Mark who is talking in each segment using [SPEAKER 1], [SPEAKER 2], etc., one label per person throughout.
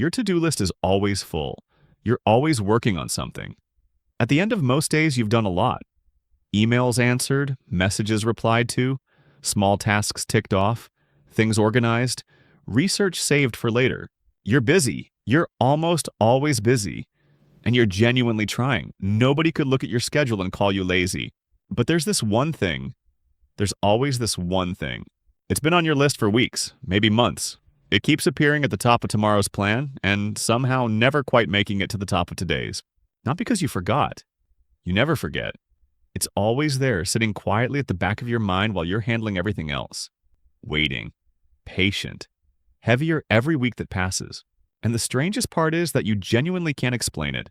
[SPEAKER 1] Your to-do list is always full. You're always working on something. At the end of most days, you've done a lot. Emails answered, messages replied to, small tasks ticked off, things organized, research saved for later. You're busy. You're almost always busy. And you're genuinely trying. Nobody could look at your schedule and call you lazy. But there's this one thing. There's always this one thing. It's been on your list for weeks, maybe months. It keeps appearing at the top of tomorrow's plan and somehow never quite making it to the top of today's. Not because you forgot. You never forget. It's always there, sitting quietly at the back of your mind while you're handling everything else. Waiting. Patient. Heavier every week that passes. And the strangest part is that you genuinely can't explain it.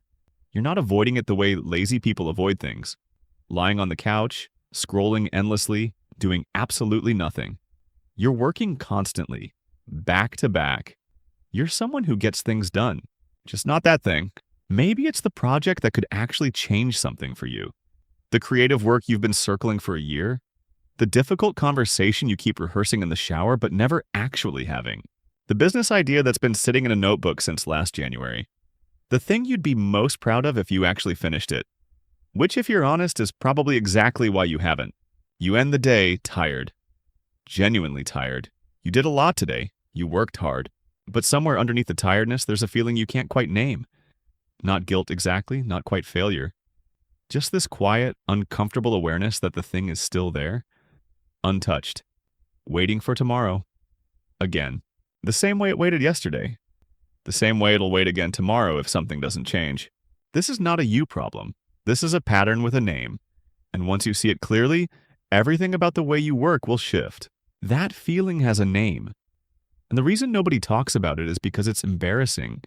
[SPEAKER 1] You're not avoiding it the way lazy people avoid things. Lying on the couch, scrolling endlessly, doing absolutely nothing. You're working constantly, back to back. You're someone who gets things done. Just not that thing. Maybe it's the project that could actually change something for you. The creative work you've been circling for a year. The difficult conversation you keep rehearsing in the shower but never actually having. The business idea that's been sitting in a notebook since last January. The thing you'd be most proud of if you actually finished it. Which, if you're honest, is probably exactly why you haven't. You end the day tired. Genuinely tired. You did a lot today. You worked hard. But somewhere underneath the tiredness, there's a feeling you can't quite name. Not guilt exactly, not quite failure. Just this quiet, uncomfortable awareness that the thing is still there. Untouched. Waiting for tomorrow. Again. The same way it waited yesterday. The same way it'll wait again tomorrow if something doesn't change. This is not a you problem. This is a pattern with a name. And once you see it clearly, everything about the way you work will shift. That feeling has a name. And the reason nobody talks about it is because it's embarrassing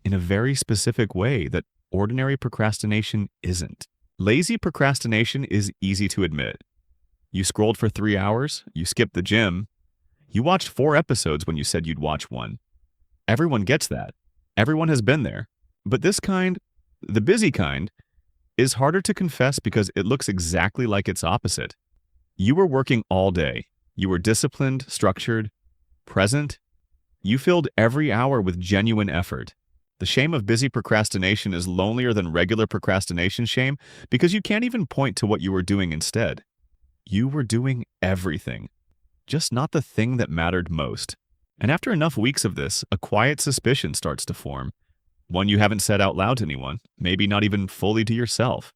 [SPEAKER 1] in a very specific way that ordinary procrastination isn't. Lazy procrastination is easy to admit. You scrolled for 3 hours, you skipped the gym, you watched 4 episodes when you said you'd watch one. Everyone gets that. Everyone has been there. But this kind, the busy kind, is harder to confess because it looks exactly like its opposite. You were working all day. You were disciplined, structured, present. You filled every hour with genuine effort. The shame of busy procrastination is lonelier than regular procrastination shame because you can't even point to what you were doing instead. You were doing everything. Just not the thing that mattered most. And after enough weeks of this, a quiet suspicion starts to form. One you haven't said out loud to anyone, maybe not even fully to yourself.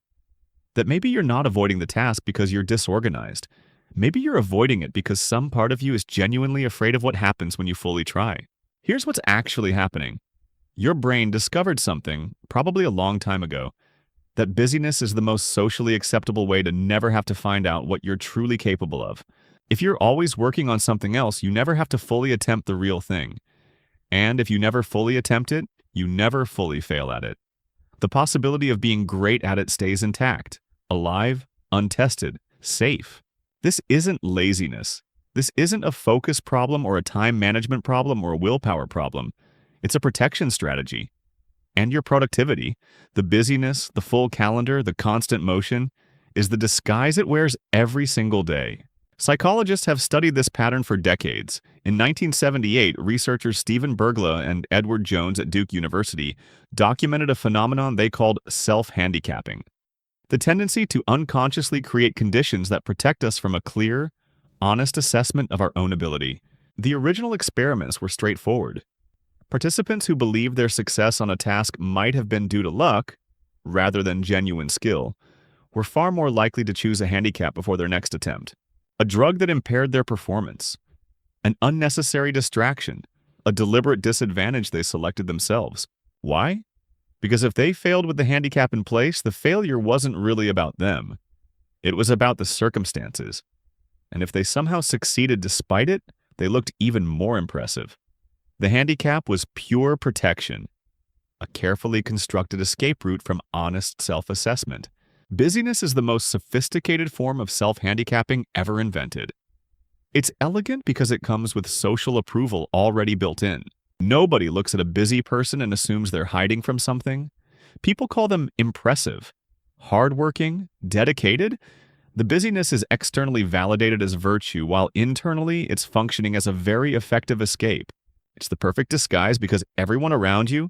[SPEAKER 1] That maybe you're not avoiding the task because you're disorganized. Maybe you're avoiding it because some part of you is genuinely afraid of what happens when you fully try. Here's what's actually happening. Your brain discovered something, probably a long time ago, that busyness is the most socially acceptable way to never have to find out what you're truly capable of. If you're always working on something else, you never have to fully attempt the real thing. And if you never fully attempt it, you never fully fail at it. The possibility of being great at it stays intact, alive, untested, safe. This isn't laziness. This isn't a focus problem or a time management problem or a willpower problem. It's a protection strategy. And your productivity, the busyness, the full calendar, the constant motion, is the disguise it wears every single day. Psychologists have studied this pattern for decades. In 1978, researchers Stephen Bergla and Edward Jones at Duke University documented a phenomenon they called self-handicapping. The tendency to unconsciously create conditions that protect us from a clear, honest assessment of our own ability. The original experiments were straightforward. Participants who believed their success on a task might have been due to luck, rather than genuine skill, were far more likely to choose a handicap before their next attempt. A drug that impaired their performance. An unnecessary distraction. A deliberate disadvantage they selected themselves. Why? Because if they failed with the handicap in place, the failure wasn't really about them. It was about the circumstances. And if they somehow succeeded despite it, they looked even more impressive. The handicap was pure protection. A carefully constructed escape route from honest self-assessment. Busyness is the most sophisticated form of self-handicapping ever invented. It's elegant because it comes with social approval already built in. Nobody looks at a busy person and assumes they're hiding from something. People call them impressive, hardworking, dedicated. The busyness is externally validated as virtue, while internally it's functioning as a very effective escape. It's the perfect disguise because everyone around you,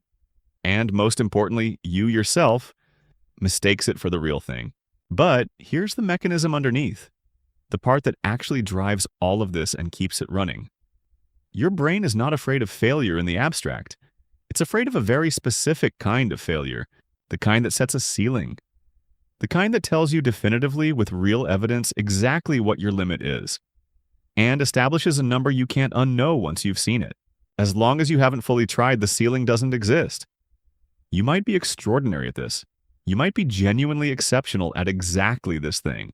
[SPEAKER 1] and most importantly, you yourself, mistakes it for the real thing. But here's the mechanism underneath, the part that actually drives all of this and keeps it running. Your brain is not afraid of failure in the abstract. It's afraid of a very specific kind of failure, the kind that sets a ceiling, the kind that tells you definitively with real evidence exactly what your limit is, and establishes a number you can't unknow once you've seen it. As long as you haven't fully tried, the ceiling doesn't exist. You might be extraordinary at this. You might be genuinely exceptional at exactly this thing.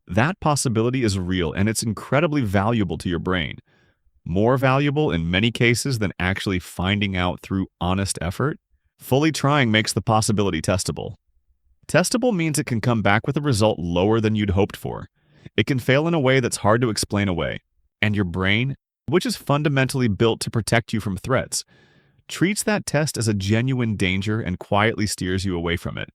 [SPEAKER 1] That possibility is real, and it's incredibly valuable to your brain. More valuable in many cases than actually finding out through honest effort. Fully trying makes the possibility testable. Testable means it can come back with a result lower than you'd hoped for. It can fail in a way that's hard to explain away. And your brain, which is fundamentally built to protect you from threats, treats that test as a genuine danger and quietly steers you away from it.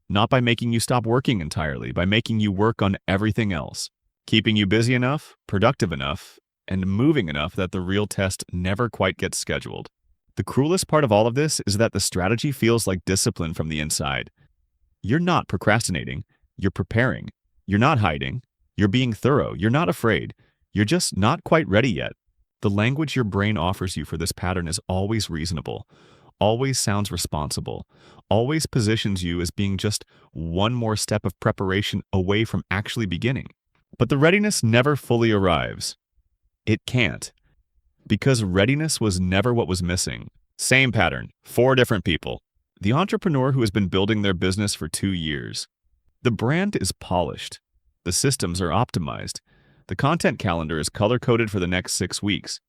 [SPEAKER 1] Not by making you stop working entirely, by making you work on everything else, keeping you busy enough, productive enough, and moving enough that the real test never quite gets scheduled. The cruelest part of all of this is that the strategy feels like discipline from the inside. You're not procrastinating, you're preparing. You're not hiding, you're being thorough, you're not afraid. You're just not quite ready yet. The language your brain offers you for this pattern is always reasonable, always sounds responsible, always positions you as being just one more step of preparation away from actually beginning. But the readiness never fully arrives. It can't. Because readiness was never what was missing. Same pattern, 4 different people. The entrepreneur who has been building their business for 2 years. The brand is polished. The systems are optimized. The content calendar is color-coded for the next 6 weeks.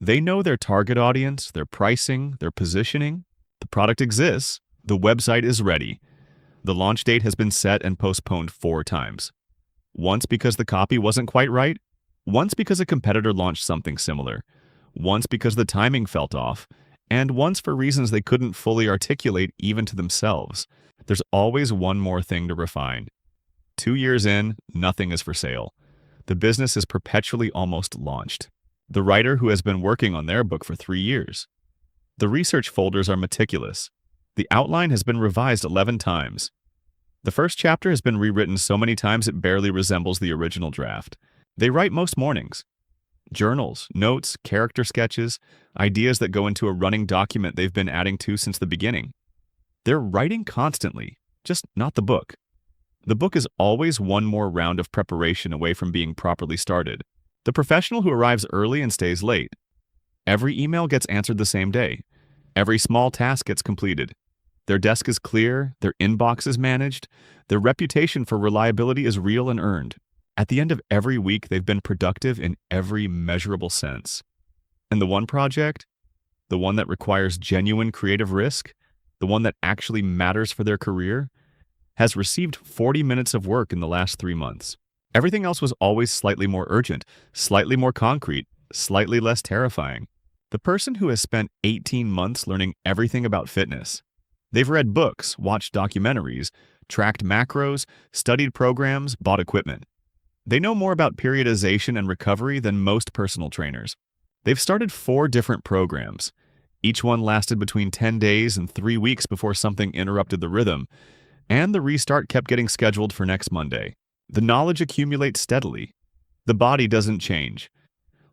[SPEAKER 1] They know their target audience, their pricing, their positioning. The product exists. The website is ready. The launch date has been set and postponed 4 times. Once because the copy wasn't quite right. Once because a competitor launched something similar. Once because the timing felt off. And once for reasons they couldn't fully articulate even to themselves. There's always one more thing to refine. 2 years in, nothing is for sale. The business is perpetually almost launched. The writer who has been working on their book for 3 years. The research folders are meticulous. The outline has been revised 11 times. The first chapter has been rewritten so many times it barely resembles the original draft. They write most mornings. Journals, notes, character sketches, ideas that go into a running document they've been adding to since the beginning. They're writing constantly, just not the book. The book is always one more round of preparation away from being properly started. The professional who arrives early and stays late. Every email gets answered the same day. Every small task gets completed. Their desk is clear, their inbox is managed, their reputation for reliability is real and earned. At the end of every week, they've been productive in every measurable sense. And the one project, the one that requires genuine creative risk, the one that actually matters for their career, has received 40 minutes of work in the last 3 months. Everything else was always slightly more urgent, slightly more concrete, slightly less terrifying. The person who has spent 18 months learning everything about fitness. They've read books, watched documentaries, tracked macros, studied programs, bought equipment. They know more about periodization and recovery than most personal trainers. They've started 4 different programs. Each one lasted between 10 days and 3 weeks before something interrupted the rhythm, and the restart kept getting scheduled for next Monday. The knowledge accumulates steadily. The body doesn't change.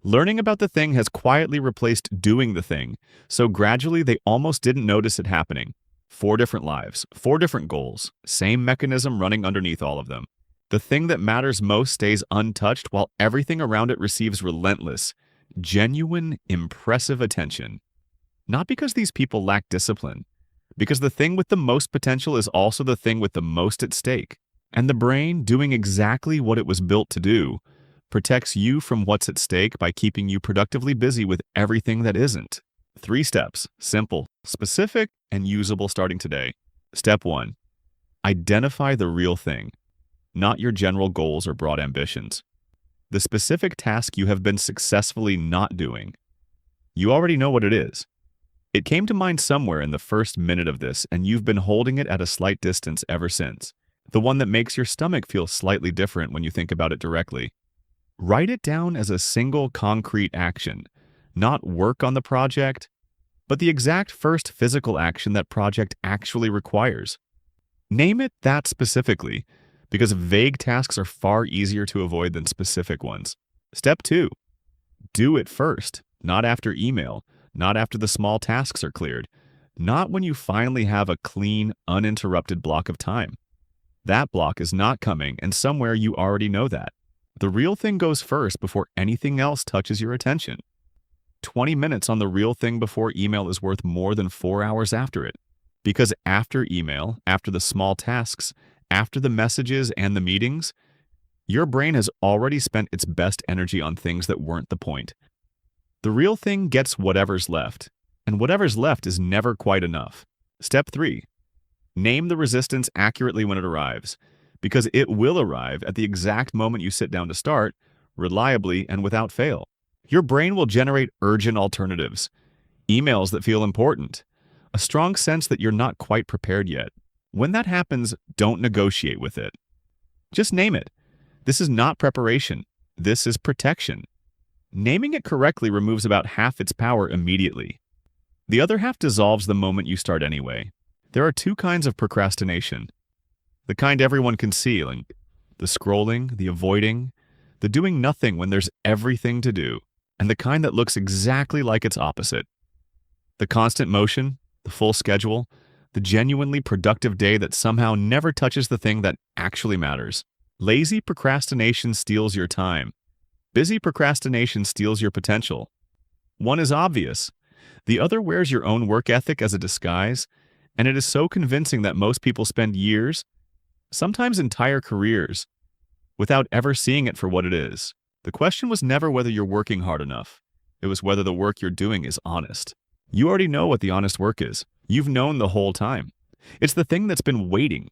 [SPEAKER 1] Learning about the thing has quietly replaced doing the thing, so gradually they almost didn't notice it happening. 4 different lives, 4 different goals, same mechanism running underneath all of them. The thing that matters most stays untouched while everything around it receives relentless, genuine, impressive attention. Not because these people lack discipline, because the thing with the most potential is also the thing with the most at stake. And the brain, doing exactly what it was built to do, protects you from what's at stake by keeping you productively busy with everything that isn't. 3 steps, simple, specific, and usable starting today. Step 1. Identify the real thing, not your general goals or broad ambitions. The specific task you have been successfully not doing. You already know what it is. It came to mind somewhere in the first minute of this, and you've been holding it at a slight distance ever since. The one that makes your stomach feel slightly different when you think about it directly. Write it down as a single concrete action, not work on the project, but the exact first physical action that project actually requires. Name it that specifically, because vague tasks are far easier to avoid than specific ones. Step 2. Do it first, not after email, not after the small tasks are cleared, not when you finally have a clean, uninterrupted block of time. That block is not coming, and somewhere you already know that. The real thing goes first before anything else touches your attention. 20 minutes on the real thing before email is worth more than 4 hours after it. Because after email, after the small tasks, after the messages and the meetings, your brain has already spent its best energy on things that weren't the point. The real thing gets whatever's left, and whatever's left is never quite enough. Step 3. Name the resistance accurately when it arrives, because it will arrive at the exact moment you sit down to start, reliably and without fail. Your brain will generate urgent alternatives, emails that feel important, a strong sense that you're not quite prepared yet. When that happens, don't negotiate with it. Just name it. This is not preparation. This is protection. Naming it correctly removes about half its power immediately. The other half dissolves the moment you start anyway. There are 2 kinds of procrastination. The kind everyone can see, like the scrolling, the avoiding, the doing nothing when there's everything to do, and the kind that looks exactly like its opposite. The constant motion, the full schedule, the genuinely productive day that somehow never touches the thing that actually matters. Lazy procrastination steals your time. Busy procrastination steals your potential. One is obvious. The other wears your own work ethic as a disguise, and it is so convincing that most people spend years, sometimes entire careers, without ever seeing it for what it is. The question was never whether you're working hard enough. It was whether the work you're doing is honest. You already know what the honest work is. You've known the whole time. It's the thing that's been waiting,